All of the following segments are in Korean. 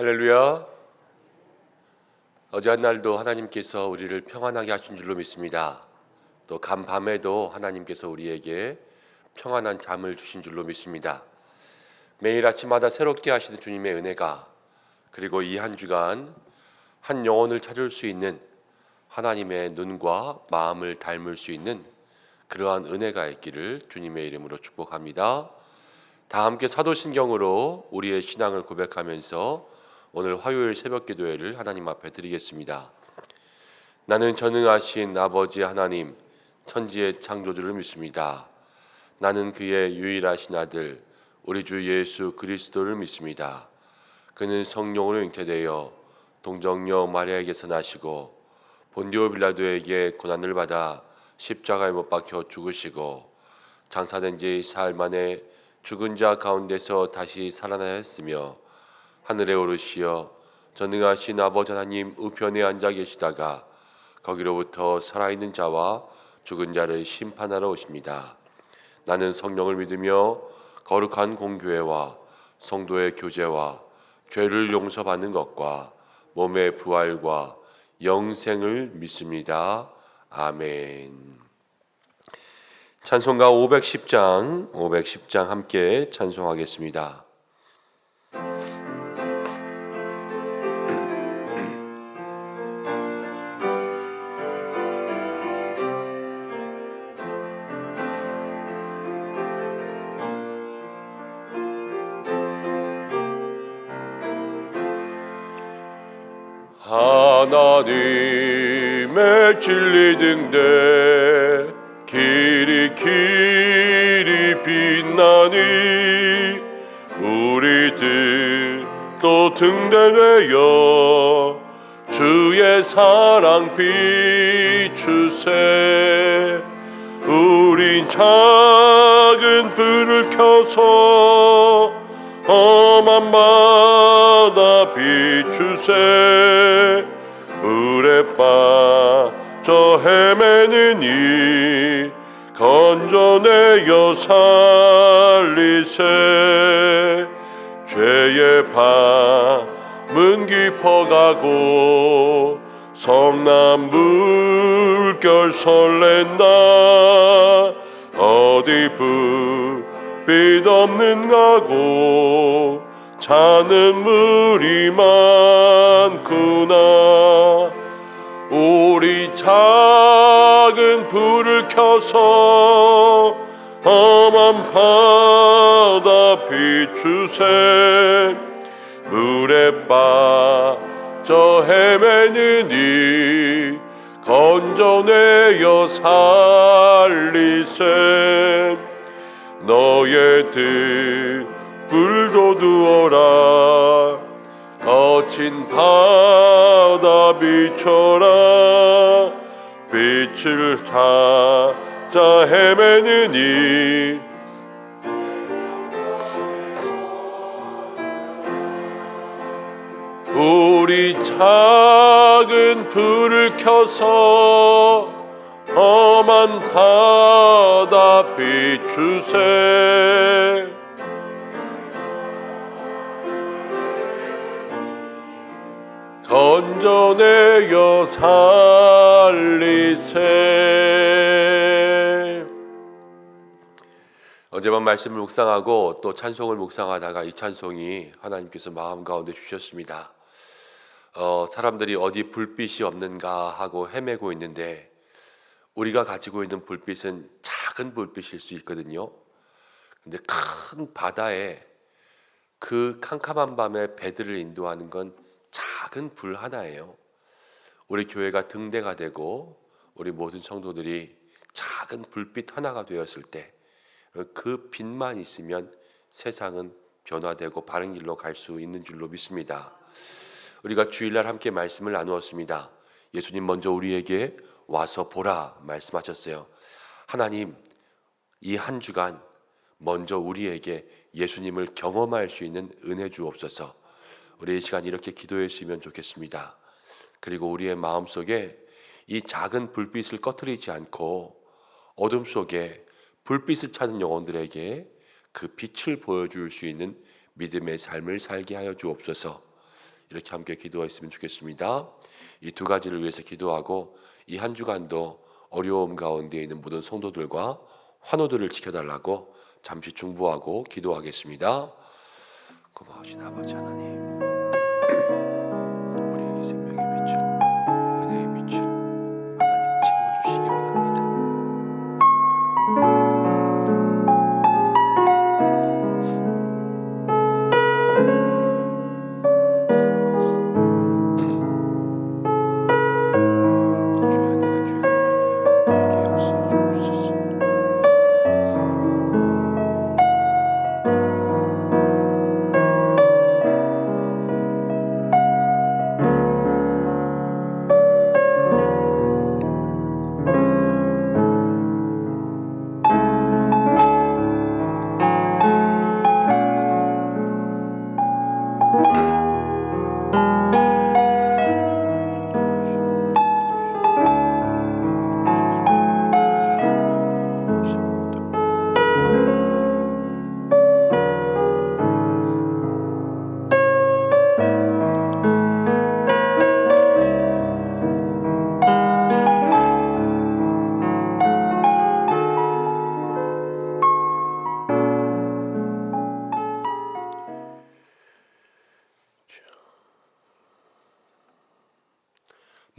할렐루야. 어제 한 날도 하나님께서 우리를 평안하게 하신 줄로 믿습니다. 또 간밤에도 하나님께서 우리에게 평안한 잠을 주신 줄로 믿습니다. 매일 아침마다 새롭게 하시는 주님의 은혜가, 그리고 이 한 주간 한 영혼을 찾을 수 있는 하나님의 눈과 마음을 닮을 수 있는 그러한 은혜가 있기를 주님의 이름으로 축복합니다. 다 함께 사도신경으로 우리의 신앙을 고백하면서 오늘 화요일 새벽 기도회를 하나님 앞에 드리겠습니다. 나는 전능하신 아버지 하나님, 천지의 창조주를 믿습니다. 나는 그의 유일하신 아들 우리 주 예수 그리스도를 믿습니다. 그는 성령으로 잉태되어 동정녀 마리아에게서 나시고 본디오 빌라도에게 고난을 받아 십자가에 못 박혀 죽으시고 장사된 지 사흘 만에 죽은 자 가운데서 다시 살아나셨으며 하늘에 오르시어 전능하신 아버지 하나님 우편에 앉아 계시다가 거기로부터 살아있는 자와 죽은 자를 심판하러 오십니다. 나는 성령을 믿으며 거룩한 공교회와 성도의 교제와 죄를 용서받는 것과 몸의 부활과 영생을 믿습니다. 아멘. 찬송가 510장 함께 찬송하겠습니다. 하나님의 진리 등대 길이 빛나니 우리들 또 등대되어 주의 사랑 비추세. 우린 작은 불을 켜서 험한 바다 비추세. 물에 빠져 헤매는 이 건져내어 살리세. 죄의 밤은 깊어가고 성남 물결 설렌다. 어디 불빛 없는 가고 자는 물이 많구나. 우리 작은 불을 켜서 험한 바다 비추세. 물에 빠져 헤매는 이 건져내어 살리세. 너의 등불도 두어라. 거친 바다 비춰라. 빛을 찾아 헤매는 이 우리 작은 불을 켜서 험한 바다 비추세. 건져내어 살리세. 어젯밤 말씀을 묵상하고 또 찬송을 묵상하다가 이 찬송이 하나님께서 마음 가운데 주셨습니다. 사람들이 어디 불빛이 없는가 하고 헤매고 있는데 우리가 가지고 있는 불빛은 작은 불빛일 수 있거든요. 근데 큰 바다에 그 캄캄한 밤에 배들을 인도하는 건 작은 불 하나예요. 우리 교회가 등대가 되고 우리 모든 성도들이 작은 불빛 하나가 되었을 때 그 빛만 있으면 세상은 변화되고 바른 길로 갈 수 있는 줄로 믿습니다. 우리가 주일날 함께 말씀을 나누었습니다. 예수님 먼저 우리에게 와서 보라 말씀하셨어요. 하나님, 이 한 주간 먼저 우리에게 예수님을 경험할 수 있는 은혜 주옵소서. 우리 이 시간 이렇게 기도했으면 좋겠습니다. 그리고 우리의 마음속에 이 작은 불빛을 꺼트리지 않고 어둠 속에 불빛을 찾는 영혼들에게 그 빛을 보여줄 수 있는 믿음의 삶을 살게 하여 주옵소서. 이렇게 함께 기도했으면 좋겠습니다. 이 두 가지를 위해서 기도하고 이 한 주간도 어려움 가운데 있는 모든 성도들과 환우들을 지켜달라고 잠시 중보하고 기도하겠습니다. 고마우신 아버지 하나님, 우리에게 생명의 빛을, 은혜의 빛을 하나님 채워주시기 원합니다. 주의 은혜가 주의 능력이 있게 역사해 주옵소서.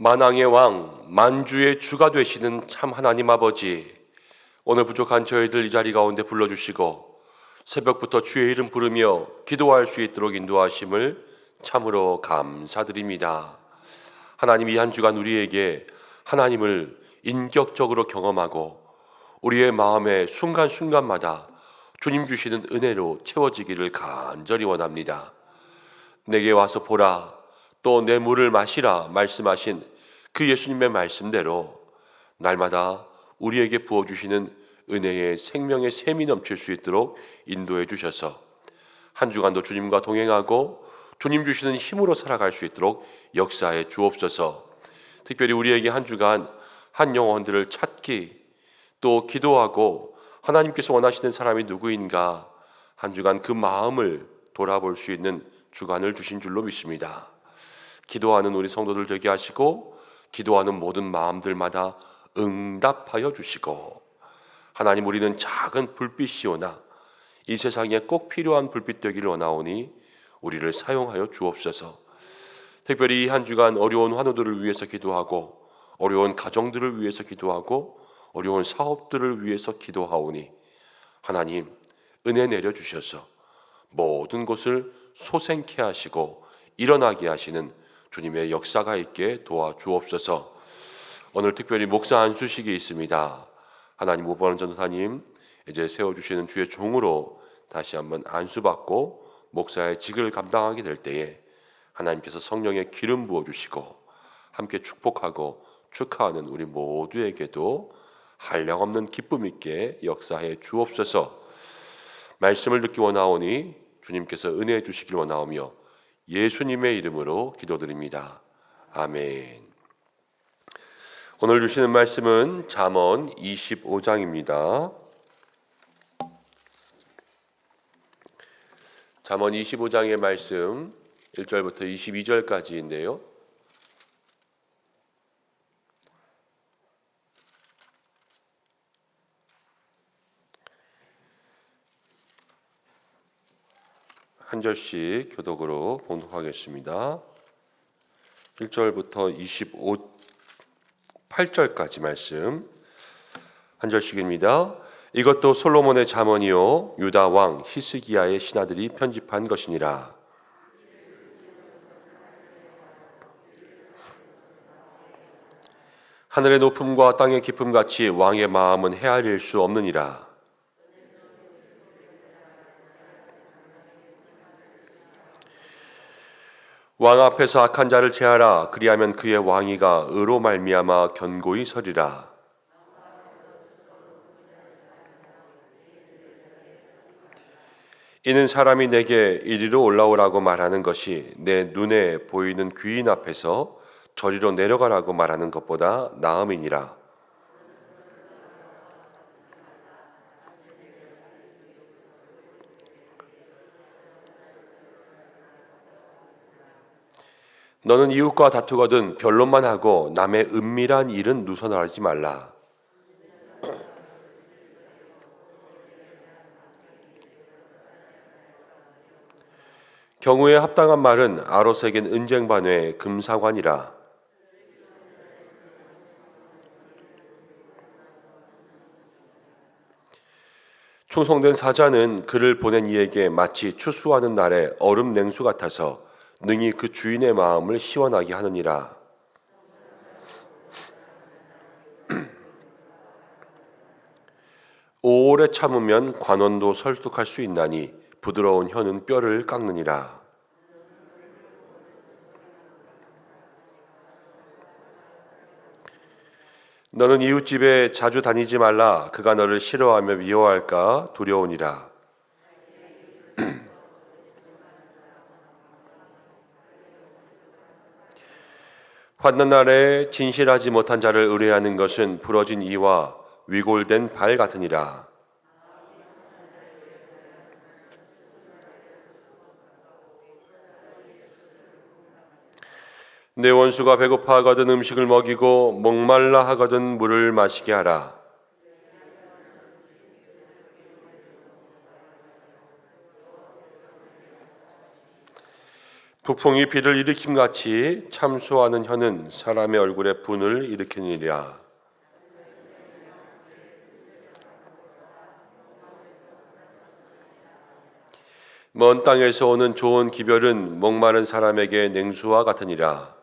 만왕의 왕, 만주의 주가 되시는 참 하나님 아버지, 오늘 부족한 저희들 이 자리 가운데 불러주시고 새벽부터 주의 이름 부르며 기도할 수 있도록 인도하심을 참으로 감사드립니다. 하나님, 이 한 주간 우리에게 하나님을 인격적으로 경험하고 우리의 마음의 순간순간마다 주님 주시는 은혜로 채워지기를 간절히 원합니다. 내게 와서 보라, 또 내 물을 마시라 말씀하신 그 예수님의 말씀대로 날마다 우리에게 부어주시는 은혜의 생명의 샘이 넘칠 수 있도록 인도해 주셔서 한 주간도 주님과 동행하고 주님 주시는 힘으로 살아갈 수 있도록 역사해 주옵소서. 특별히 우리에게 한 주간 한 영혼들을 찾기, 또 기도하고 하나님께서 원하시는 사람이 누구인가 한 주간 그 마음을 돌아볼 수 있는 주간을 주신 줄로 믿습니다. 기도하는 우리 성도들 되게 하시고 기도하는 모든 마음들마다 응답하여 주시고, 하나님, 우리는 작은 불빛이오나 이 세상에 꼭 필요한 불빛 되기를 원하오니 우리를 사용하여 주옵소서. 특별히 이 한 주간 어려운 환우들을 위해서 기도하고 어려운 가정들을 위해서 기도하고 어려운 사업들을 위해서 기도하오니 하나님, 은혜 내려주셔서 모든 것을 소생케 하시고 일어나게 하시는 주님의 역사가 있게 도와주옵소서. 오늘 특별히 목사 안수식이 있습니다. 하나님, 오버원 전도사님 이제 세워주시는 주의 종으로 다시 한번 안수받고 목사의 직을 감당하게 될 때에 하나님께서 성령의 기름 부어주시고 함께 축복하고 축하하는 우리 모두에게도 한량없는 기쁨 있게 역사해 주옵소서. 말씀을 듣기 원하오니 주님께서 은혜해 주시길 원하오며 예수님의 이름으로 기도드립니다. 아멘. 오늘 주시는 말씀은 잠언 25장입니다. 잠언 25장의 말씀 1절부터 22절까지인데요. 한 절씩 교독으로 봉독하겠습니다. 1절부터 28절까지 말씀 한 절씩입니다. 이것도 솔로몬의 잠언이요 유다 왕 히스기야의 신하들이 편집한 것이니라. 하늘의 높음과 땅의 깊음 같이 왕의 마음은 헤아릴 수 없느니라. 왕 앞에서 악한 자를 제하라. 그리하면 그의 왕위가 의로 말미암아 견고히 서리라. 이는 사람이 내게 이리로 올라오라고 말하는 것이 내 눈에 보이는 귀인 앞에서 저리로 내려가라고 말하는 것보다 나음이니라. 너는 이웃과 다투거든 변론만 하고 남의 은밀한 일은 누설하지 말라. 경우에 합당한 말은 아롯에겐 은쟁반에 금사관이라. 충성된 사자는 그를 보낸 이에게 마치 추수하는 날의 얼음 냉수 같아서 능히 그 주인의 마음을 시원하게 하느니라. 오래 참으면 관원도 설득할 수 있나니 부드러운 혀는 뼈를 깎느니라. 너는 이웃집에 자주 다니지 말라. 그가 너를 싫어하며 미워할까 두려우니라. 환난 날에 진실하지 못한 자를 의뢰하는 것은 부러진 이와 위골된 발 같으니라. 내 원수가 배고파하거든 음식을 먹이고 목말라 하거든 물을 마시게 하라. 북풍이 비를 일으킴같이 참소하는 혀는 사람의 얼굴에 분을 일으키느니라. 먼 땅에서 오는 좋은 기별은 목마른 사람에게 냉수와 같으니라.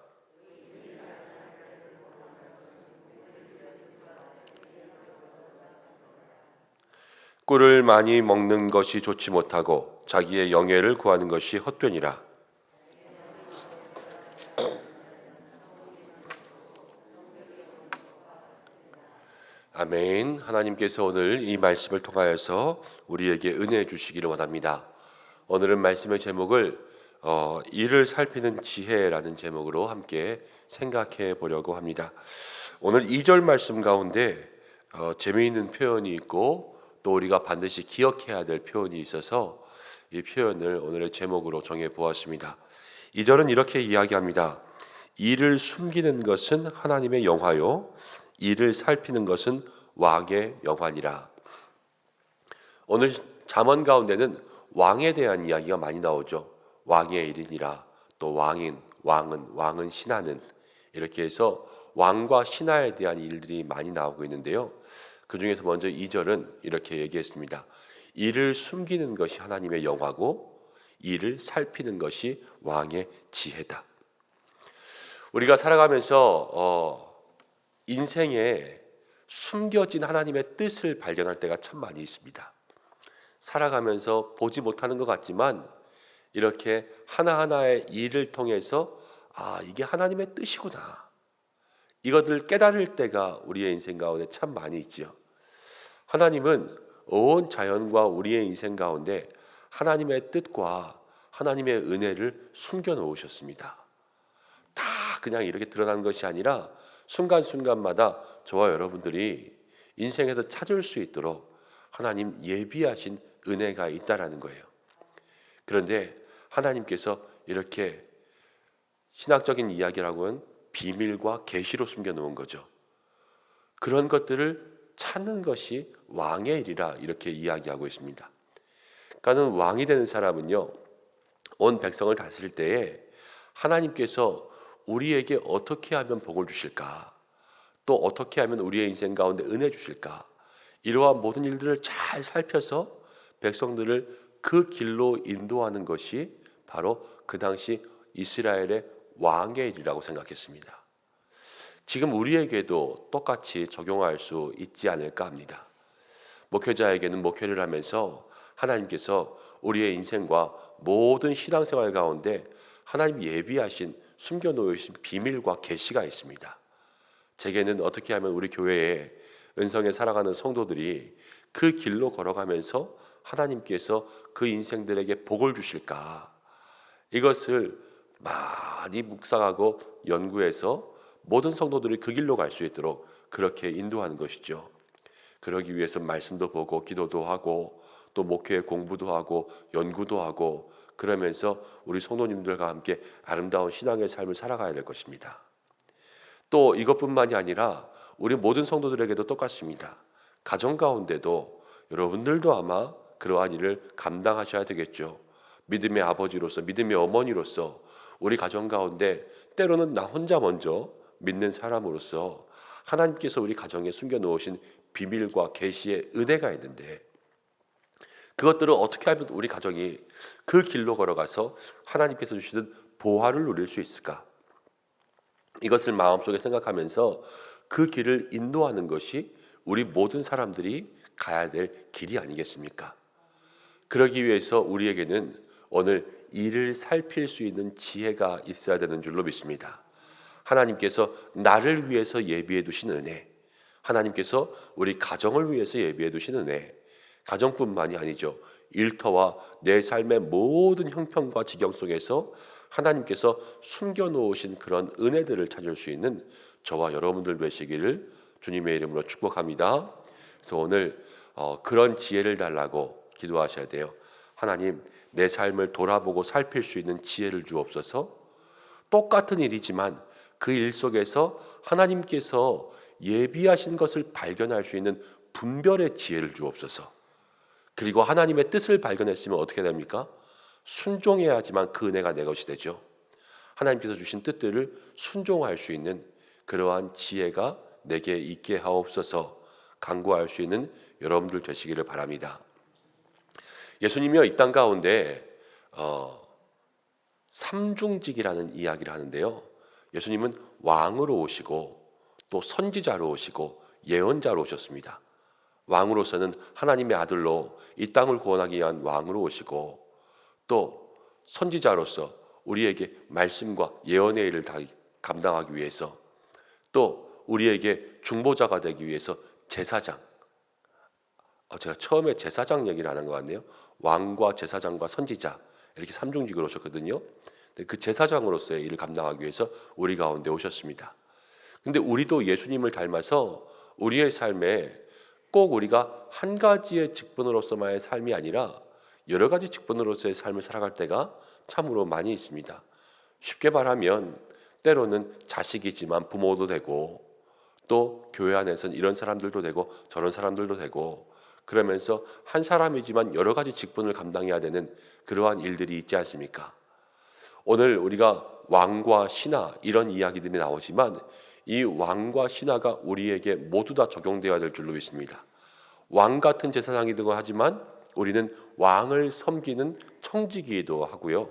꿀을 많이 먹는 것이 좋지 못하고 자기의 영예를 구하는 것이 헛되니라. 아멘. 하나님께서 오늘 이 말씀을 통하여서 우리에게 은혜 주시기를 원합니다. 오늘은 말씀의 제목을 이를 살피는 지혜라는 제목으로 함께 생각해 보려고 합니다. 오늘 2절 말씀 가운데 재미있는 표현이 있고 또 우리가 반드시 기억해야 될 표현이 있어서 이 표현을 오늘의 제목으로 정해 보았습니다. 2절은 이렇게 이야기합니다. 이를 숨기는 것은 하나님의 영화요 이를 살피는 것은 왕의 영화니라. 오늘 잠언 가운데는 왕에 대한 이야기가 많이 나오죠. 왕의 일이니라. 또 왕은 신하는 이렇게 해서 왕과 신하에 대한 일들이 많이 나오고 있는데요. 그 중에서 먼저 2절은 이렇게 얘기했습니다. 이를 숨기는 것이 하나님의 영화고 이를 살피는 것이 왕의 지혜다. 우리가 살아가면서 인생에 숨겨진 하나님의 뜻을 발견할 때가 참 많이 있습니다. 살아가면서 보지 못하는 것 같지만 이렇게 하나하나의 일을 통해서 이게 하나님의 뜻이구나. 이것을 깨달을 때가 우리의 인생 가운데 참 많이 있죠. 하나님은 온 자연과 우리의 인생 가운데 하나님의 뜻과 하나님의 은혜를 숨겨 놓으셨습니다. 다 그냥 이렇게 드러나는 것이 아니라 순간순간마다 저와 여러분들이 인생에서 찾을 수 있도록 하나님 예비하신 은혜가 있다라는 거예요. 그런데 하나님께서 이렇게 신학적인 이야기라고는 비밀과 계시로 숨겨놓은 거죠. 그런 것들을 찾는 것이 왕의 일이라 이렇게 이야기하고 있습니다. 그러니까 왕이 되는 사람은요, 온 백성을 다스릴 때에 하나님께서 우리에게 어떻게 하면 복을 주실까? 또 어떻게 하면 우리의 인생 가운데 은혜 주실까? 이러한 모든 일들을 잘 살펴서 백성들을 그 길로 인도하는 것이 바로 그 당시 이스라엘의 왕의 일이라고 생각했습니다. 지금 우리에게도 똑같이 적용할 수 있지 않을까 합니다. 목회자에게는 목회를 하면서 하나님께서 우리의 인생과 모든 신앙생활 가운데 하나님 예비하신 숨겨놓으신 비밀과 계시가 있습니다. 제게는 어떻게 하면 우리 교회에 은성에 살아가는 성도들이 그 길로 걸어가면서 하나님께서 그 인생들에게 복을 주실까? 이것을 많이 묵상하고 연구해서 모든 성도들이 그 길로 갈 수 있도록 그렇게 인도하는 것이죠. 그러기 위해서 말씀도 보고 기도도 하고 또 목회 공부도 하고 연구도 하고 그러면서 우리 성도님들과 함께 아름다운 신앙의 삶을 살아가야 될 것입니다. 또 이것뿐만이 아니라 우리 모든 성도들에게도 똑같습니다. 가정 가운데도 여러분들도 아마 그러한 일을 감당하셔야 되겠죠. 믿음의 아버지로서, 믿음의 어머니로서 우리 가정 가운데 때로는 나 혼자 먼저 믿는 사람으로서 하나님께서 우리 가정에 숨겨놓으신 비밀과 계시의 은혜가 있는데, 그것들을 어떻게 하면 우리 가정이 그 길로 걸어가서 하나님께서 주시는 보화를 누릴 수 있을까? 이것을 마음속에 생각하면서 그 길을 인도하는 것이 우리 모든 사람들이 가야 될 길이 아니겠습니까? 그러기 위해서 우리에게는 오늘 이를 살필 수 있는 지혜가 있어야 되는 줄로 믿습니다. 하나님께서 나를 위해서 예비해 두신 은혜, 하나님께서 우리 가정을 위해서 예비해 두신 은혜, 가정뿐만이 아니죠. 일터와 내 삶의 모든 형편과 지경 속에서 하나님께서 숨겨놓으신 그런 은혜들을 찾을 수 있는 저와 여러분들 되시기를 주님의 이름으로 축복합니다. 그래서 오늘 그런 지혜를 달라고 기도하셔야 돼요. 하나님, 내 삶을 돌아보고 살필 수 있는 지혜를 주옵소서. 똑같은 일이지만 그 일 속에서 하나님께서 예비하신 것을 발견할 수 있는 분별의 지혜를 주옵소서. 그리고 하나님의 뜻을 발견했으면 어떻게 됩니까? 순종해야지만 그 은혜가 내 것이 되죠. 하나님께서 주신 뜻들을 순종할 수 있는 그러한 지혜가 내게 있게 하옵소서 간구할 수 있는 여러분들 되시기를 바랍니다. 예수님이요, 이 땅 가운데 삼중직이라는 이야기를 하는데요. 예수님은 왕으로 오시고 또 선지자로 오시고 예언자로 오셨습니다. 왕으로서는 하나님의 아들로 이 땅을 구원하기 위한 왕으로 오시고, 또 선지자로서 우리에게 말씀과 예언의 일을 다 감당하기 위해서, 또 우리에게 중보자가 되기 위해서 제사장, 제가 처음에 제사장 얘기를 하는 것 같네요. 왕과 제사장과 선지자 이렇게 삼중직으로 오셨거든요. 그 제사장으로서의 일을 감당하기 위해서 우리 가운데 오셨습니다. 근데 우리도 예수님을 닮아서 우리의 삶에 꼭 우리가 한 가지의 직분으로서만의 삶이 아니라 여러 가지 직분으로서의 삶을 살아갈 때가 참으로 많이 있습니다. 쉽게 말하면 때로는 자식이지만 부모도 되고, 또 교회 안에서는 이런 사람들도 되고 저런 사람들도 되고, 그러면서 한 사람이지만 여러 가지 직분을 감당해야 되는 그러한 일들이 있지 않습니까? 오늘 우리가 왕과 신하 이런 이야기들이 나오지만 이 왕과 신하가 우리에게 모두 다 적용되어야 될 줄로 믿습니다. 왕 같은 제사장이기도 하지만 우리는 왕을 섬기는 청지기이기도 하고요.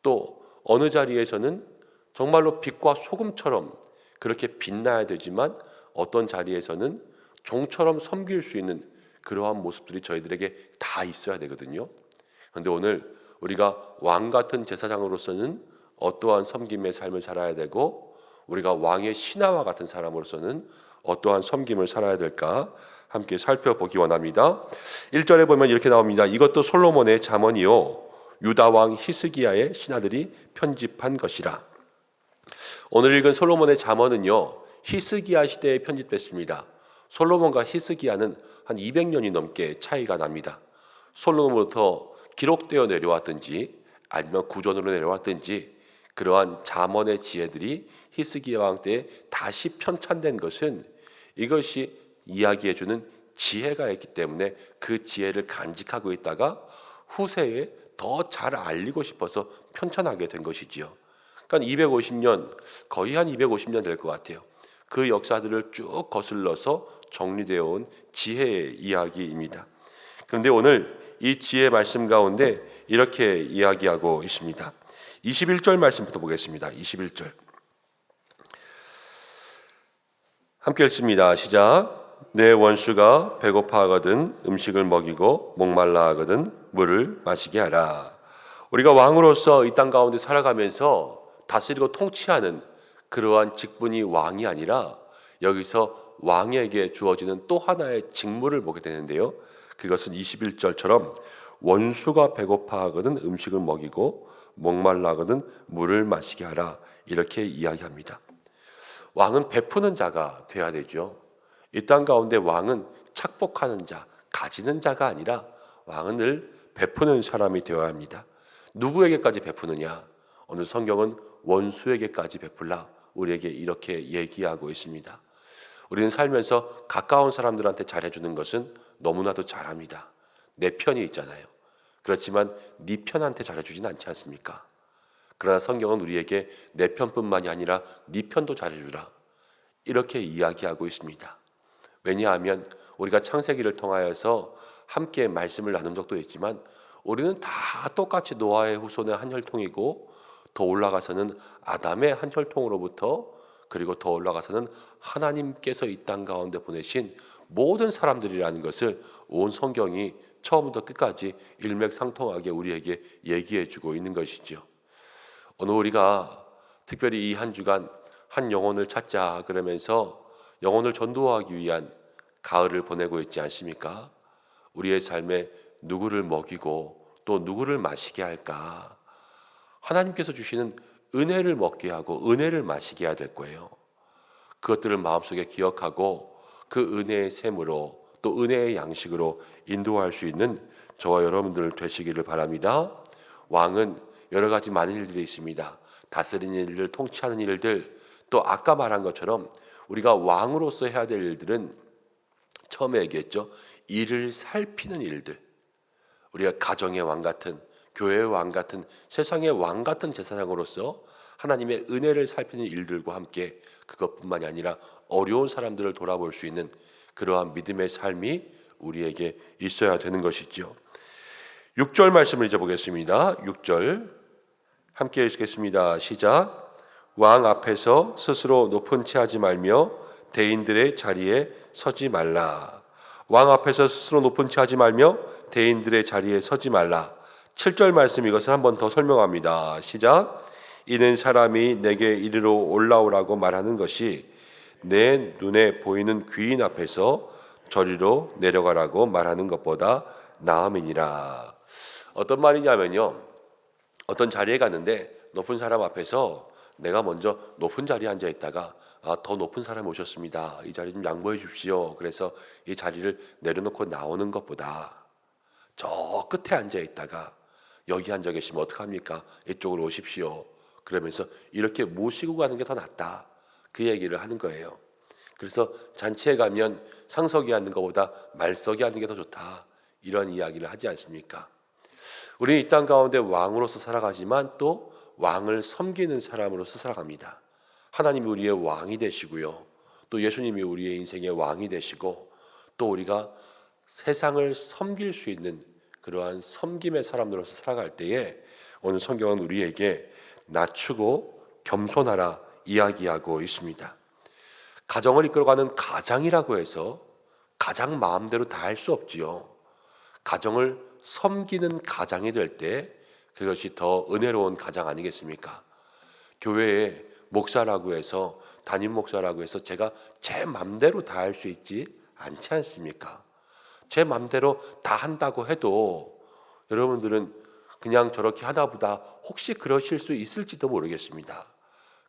또 어느 자리에서는 정말로 빛과 소금처럼 그렇게 빛나야 되지만 어떤 자리에서는 종처럼 섬길 수 있는 그러한 모습들이 저희들에게 다 있어야 되거든요. 그런데 오늘 우리가 왕 같은 제사장으로서는 어떠한 섬김의 삶을 살아야 되고, 우리가 왕의 신하와 같은 사람으로서는 어떠한 섬김을 살아야 될까 함께 살펴보기 원합니다. 1절에 보면 이렇게 나옵니다. 이것도 솔로몬의 잠언이요 유다 왕 히스기야의 신하들이 편집한 것이라. 오늘 읽은 솔로몬의 잠언은요, 히스기야 시대에 편집됐습니다. 솔로몬과 히스기야는 한 200년이 넘게 차이가 납니다. 솔로몬부터 기록되어 내려왔든지 아니면 구전으로 내려왔든지 그러한 잠언의 지혜들이 히스기야 왕 때에 다시 편찬된 것은 이것이 이야기해주는 지혜가 있기 때문에 그 지혜를 간직하고 있다가 후세에 더 잘 알리고 싶어서 편찬하게 된 것이지요. 그러니까 250년, 거의 한 250년 될 것 같아요. 그 역사들을 쭉 거슬러서 정리되어 온 지혜의 이야기입니다. 그런데 오늘 이 지혜 말씀 가운데 이렇게 이야기하고 있습니다. 21절 말씀부터 보겠습니다. 21절 함께 읽습니다. 시작. 내 원수가 배고파하거든 음식을 먹이고 목말라 하거든 물을 마시게 하라. 우리가 왕으로서 이 땅 가운데 살아가면서 다스리고 통치하는 그러한 직분이 왕이 아니라 여기서 왕에게 주어지는 또 하나의 직무를 보게 되는데요. 그것은 21절처럼 원수가 배고파하거든 음식을 먹이고 목말라 하거든 물을 마시게 하라 이렇게 이야기합니다. 왕은 베푸는 자가 되어야 되죠. 이 땅 가운데 왕은 착복하는 자, 가지는 자가 아니라 왕은 늘 베푸는 사람이 되어야 합니다. 누구에게까지 베푸느냐? 오늘 성경은 원수에게까지 베풀라 우리에게 이렇게 얘기하고 있습니다. 우리는 살면서 가까운 사람들한테 잘해주는 것은 너무나도 잘합니다. 내 편이 있잖아요. 그렇지만 네 편한테 잘해주진 않지 않습니까? 그러나 성경은 우리에게 내 편뿐만이 아니라 네 편도 잘해주라 이렇게 이야기하고 있습니다. 왜냐하면 우리가 창세기를 통하여서 함께 말씀을 나눈 적도 있지만 우리는 다 똑같이 노아의 후손의 한 혈통이고 더 올라가서는 아담의 한 혈통으로부터 그리고 더 올라가서는 하나님께서 이 땅 가운데 보내신 모든 사람들이라는 것을 온 성경이 처음부터 끝까지 일맥상통하게 우리에게 얘기해주고 있는 것이죠. 오늘 우리가 특별히 이 한 주간 한 영혼을 찾자 그러면서 영혼을 전도하기 위한 가을을 보내고 있지 않습니까? 우리의 삶에 누구를 먹이고 또 누구를 마시게 할까? 하나님께서 주시는 은혜를 먹게 하고 은혜를 마시게 해야 될 거예요. 그것들을 마음속에 기억하고 그 은혜의 샘으로 또 은혜의 양식으로 인도할 수 있는 저와 여러분들 되시기를 바랍니다. 왕은 여러 가지 많은 일들이 있습니다. 다스리는 일들, 통치하는 일들, 또 아까 말한 것처럼 우리가 왕으로서 해야 될 일들은 처음에 얘기했죠. 이를 살피는 일들. 우리가 가정의 왕 같은, 교회의 왕 같은, 세상의 왕 같은 제사장으로서 하나님의 은혜를 살피는 일들과 함께 그것뿐만이 아니라 어려운 사람들을 돌아볼 수 있는 그러한 믿음의 삶이 우리에게 있어야 되는 것이죠. 6절 말씀을 이제 보겠습니다. 6절 함께 읽겠습니다. 시작. 왕 앞에서 스스로 높은 채 하지 말며 대인들의 자리에 서지 말라. 왕 앞에서 스스로 높은 채 하지 말며 대인들의 자리에 서지 말라. 7절 말씀 이것을 한 번 더 설명합니다. 시작. 이는 사람이 내게 이리로 올라오라고 말하는 것이 내 눈에 보이는 귀인 앞에서 저리로 내려가라고 말하는 것보다 나음이니라. 어떤 말이냐면요, 어떤 자리에 갔는데 높은 사람 앞에서 내가 먼저 높은 자리에 앉아 있다가 더 높은 사람이 오셨습니다. 이 자리 좀 양보해 주십시오. 그래서 이 자리를 내려놓고 나오는 것보다 저 끝에 앉아 있다가 여기 앉아 계시면 어떡합니까? 이쪽으로 오십시오. 그러면서 이렇게 모시고 가는 게 더 낫다. 그 얘기를 하는 거예요. 그래서 잔치에 가면 상석에 앉는 것보다 말석에 앉는 게 더 좋다. 이런 이야기를 하지 않습니까? 우리는 이 땅 가운데 왕으로서 살아가지만 또 왕을 섬기는 사람으로서 살아갑니다. 하나님이 우리의 왕이 되시고요. 또 예수님이 우리의 인생의 왕이 되시고 또 우리가 세상을 섬길 수 있는 그러한 섬김의 사람으로서 살아갈 때에 오늘 성경은 우리에게 낮추고 겸손하라 이야기하고 있습니다. 가정을 이끌어가는 가장이라고 해서 가장 마음대로 다 할 수 없지요. 가정을 섬기는 가장이 될 때 그것이 더 은혜로운 가장 아니겠습니까? 교회에 목사라고 해서 담임 목사라고 해서 제가 제 맘대로 다 할 수 있지 않지 않습니까? 제 맘대로 다 한다고 해도 여러분들은 그냥 저렇게 하나보다 혹시 그러실 수 있을지도 모르겠습니다.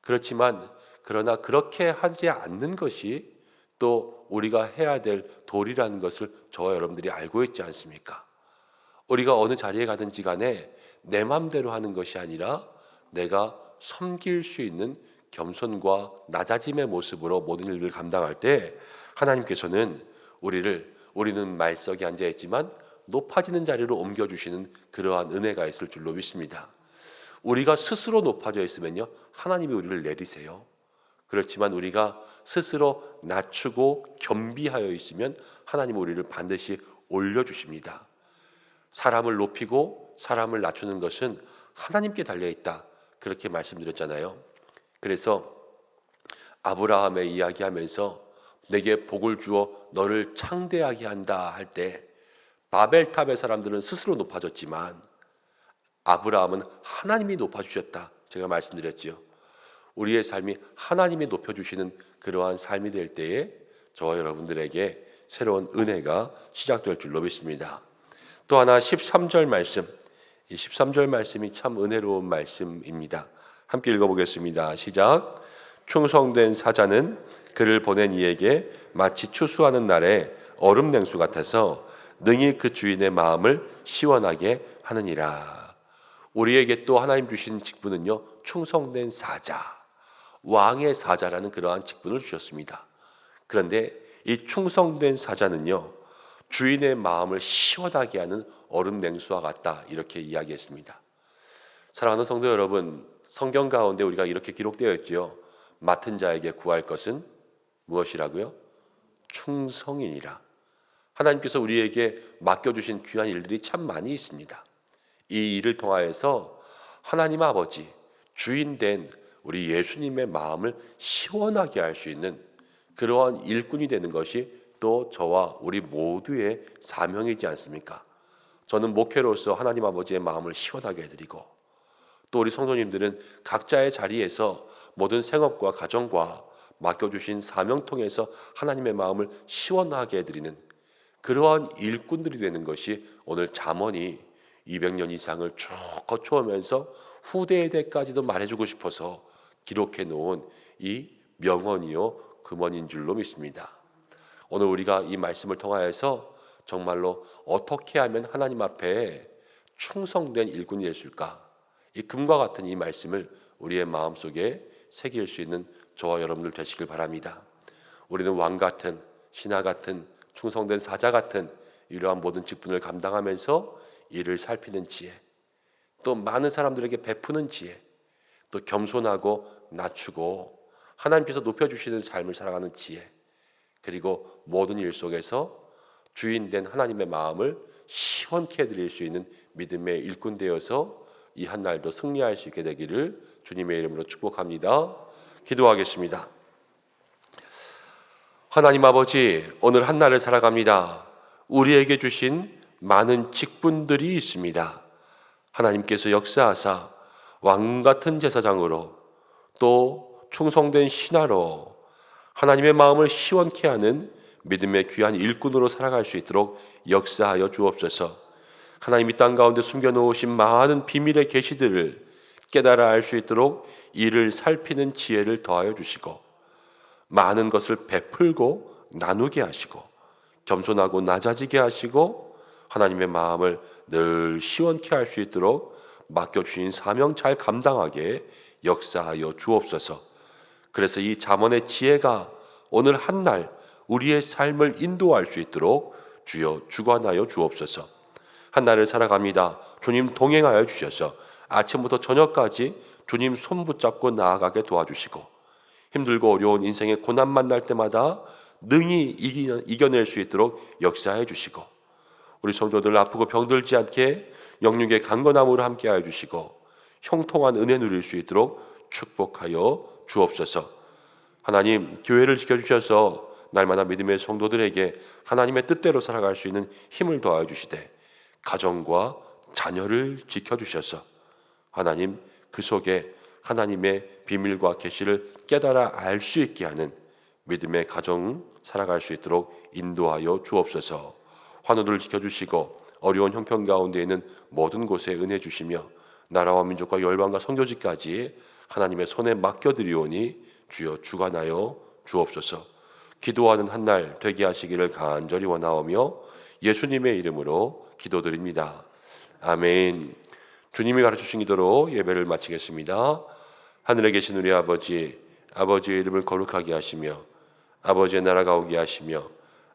그렇지만 그러나 그렇게 하지 않는 것이 또 우리가 해야 될 도리라는 것을 저와 여러분들이 알고 있지 않습니까? 우리가 어느 자리에 가든지 간에 내 맘대로 하는 것이 아니라 내가 섬길 수 있는 겸손과 낮아짐의 모습으로 모든 일을 감당할 때 하나님께서는 우리는 말석에 앉아 있지만 높아지는 자리로 옮겨주시는 그러한 은혜가 있을 줄로 믿습니다. 우리가 스스로 높아져 있으면요 하나님이 우리를 내리세요. 그렇지만 우리가 스스로 낮추고 겸비하여 있으면 하나님은 우리를 반드시 올려주십니다. 사람을 높이고 사람을 낮추는 것은 하나님께 달려있다. 그렇게 말씀드렸잖아요. 그래서 아브라함의 이야기하면서 내게 복을 주어 너를 창대하게 한다 할 때 바벨탑의 사람들은 스스로 높아졌지만 아브라함은 하나님이 높아주셨다. 제가 말씀드렸지요. 우리의 삶이 하나님이 높여주시는 그러한 삶이 될 때에 저와 여러분들에게 새로운 은혜가 시작될 줄로 믿습니다. 또 하나 13절 말씀, 이 13절 말씀이 참 은혜로운 말씀입니다. 함께 읽어보겠습니다. 시작. 충성된 사자는 그를 보낸 이에게 마치 추수하는 날에 얼음 냉수 같아서 능히 그 주인의 마음을 시원하게 하느니라. 우리에게 또 하나님 주신 직분은요, 충성된 사자, 왕의 사자라는 그러한 직분을 주셨습니다. 그런데 이 충성된 사자는요, 주인의 마음을 시원하게 하는 얼음 냉수와 같다, 이렇게 이야기했습니다. 사랑하는 성도 여러분, 성경 가운데 우리가 이렇게 기록되어 있지요. 맡은 자에게 구할 것은 무엇이라고요? 충성이니라. 하나님께서 우리에게 맡겨주신 귀한 일들이 참 많이 있습니다. 이 일을 통하여서 하나님 아버지, 주인된 우리 예수님의 마음을 시원하게 할 수 있는 그러한 일꾼이 되는 것이 또 저와 우리 모두의 사명이지 않습니까? 저는 목회로서 하나님 아버지의 마음을 시원하게 해드리고, 또 우리 성도님들은 각자의 자리에서 모든 생업과 가정과 맡겨주신 사명 통해서 하나님의 마음을 시원하게 해드리는 그러한 일꾼들이 되는 것이 오늘 잠언이 200년 이상을 쭉 거쳐오면서 후대에 대까지도 말해주고 싶어서 기록해 놓은 이 명언이요 금언인 줄로 믿습니다. 오늘 우리가 이 말씀을 통하여서 정말로 어떻게 하면 하나님 앞에 충성된 일꾼이 될 수 있을까? 이 금과 같은 이 말씀을 우리의 마음속에 새길 수 있는 저와 여러분들 되시길 바랍니다. 우리는 왕 같은, 신하 같은, 충성된 사자 같은 이러한 모든 직분을 감당하면서 이를 살피는 지혜, 또 많은 사람들에게 베푸는 지혜, 또 겸손하고 낮추고 하나님께서 높여주시는 삶을 살아가는 지혜, 그리고 모든 일 속에서 주인된 하나님의 마음을 시원케 해드릴 수 있는 믿음의 일꾼 되어서 이 한 날도 승리할 수 있게 되기를 주님의 이름으로 축복합니다. 기도하겠습니다. 하나님 아버지, 오늘 한 날을 살아갑니다. 우리에게 주신 많은 직분들이 있습니다. 하나님께서 역사하사 왕 같은 제사장으로, 또 충성된 신하로 하나님의 마음을 시원케 하는 믿음의 귀한 일꾼으로 살아갈 수 있도록 역사하여 주옵소서. 하나님 이 땅 가운데 숨겨놓으신 많은 비밀의 계시들을 깨달아 알 수 있도록 이를 살피는 지혜를 더하여 주시고, 많은 것을 베풀고 나누게 하시고, 겸손하고 낮아지게 하시고, 하나님의 마음을 늘 시원케 할 수 있도록 맡겨주신 사명 잘 감당하게 역사하여 주옵소서. 그래서 이 잠언의 지혜가 오늘 한 날 우리의 삶을 인도할 수 있도록 주여 주관하여 주옵소서. 한 날을 살아갑니다. 주님 동행하여 주셔서 아침부터 저녁까지 주님 손 붙잡고 나아가게 도와주시고, 힘들고 어려운 인생의 고난 만날 때마다 능히 이겨낼 수 있도록 역사해 주시고, 우리 성도들 아프고 병들지 않게 영육의 강건함으로 함께하여 주시고, 형통한 은혜 누릴 수 있도록 축복하여 주옵소서. 하나님, 교회를 지켜주셔서 날마다 믿음의 성도들에게 하나님의 뜻대로 살아갈 수 있는 힘을 더하여 주시되, 가정과 자녀를 지켜주셔서 하나님 그 속에 하나님의 비밀과 계시를 깨달아 알 수 있게 하는 믿음의 가정 살아갈 수 있도록 인도하여 주옵소서. 환우들을 지켜주시고 어려운 형편 가운데 있는 모든 곳에 은혜 주시며, 나라와 민족과 열방과 선교지까지 하나님의 손에 맡겨드리오니 주여 주관하여 주옵소서. 기도하는 한 날 되게 하시기를 간절히 원하오며 예수님의 이름으로 기도드립니다. 아멘. 주님이 가르쳐주신 기도로 예배를 마치겠습니다. 하늘에 계신 우리 아버지, 아버지의 이름을 거룩하게 하시며 아버지의 나라가 오게 하시며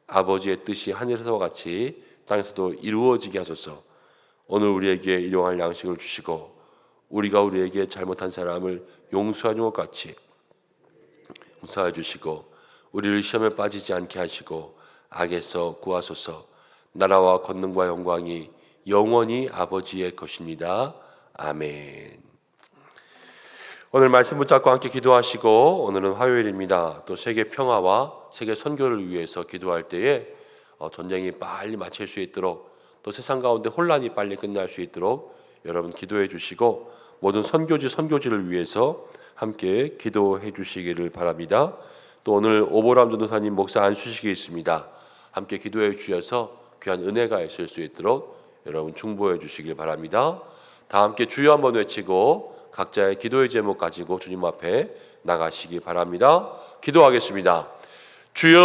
아버지의 뜻이 하늘에서와 같이 땅에서도 이루어지게 하소서. 오늘 우리에게 일용할 양식을 주시고 우리가 우리에게 잘못한 사람을 용서하는 것 같이 용서해 주시고, 우리를 시험에 빠지지 않게 하시고 악에서 구하소서. 나라와 권능과 영광이 영원히 아버지의 것입니다. 아멘. 오늘 말씀 붙잡고 함께 기도하시고, 오늘은 화요일입니다. 또 세계 평화와 세계 선교를 위해서 기도할 때에 전쟁이 빨리 마칠 수 있도록, 또 세상 가운데 혼란이 빨리 끝날 수 있도록 여러분 기도해 주시고, 모든 선교지를 위해서 함께 기도해 주시기를 바랍니다. 또 오늘 오보람 전도사님 목사 안수식이 있습니다. 함께 기도해 주셔서 귀한 은혜가 있을 수 있도록 여러분 중보해 주시길 바랍니다. 다 함께 주여 한번 외치고 각자의 기도의 제목 가지고 주님 앞에 나가시기 바랍니다. 기도하겠습니다. 주여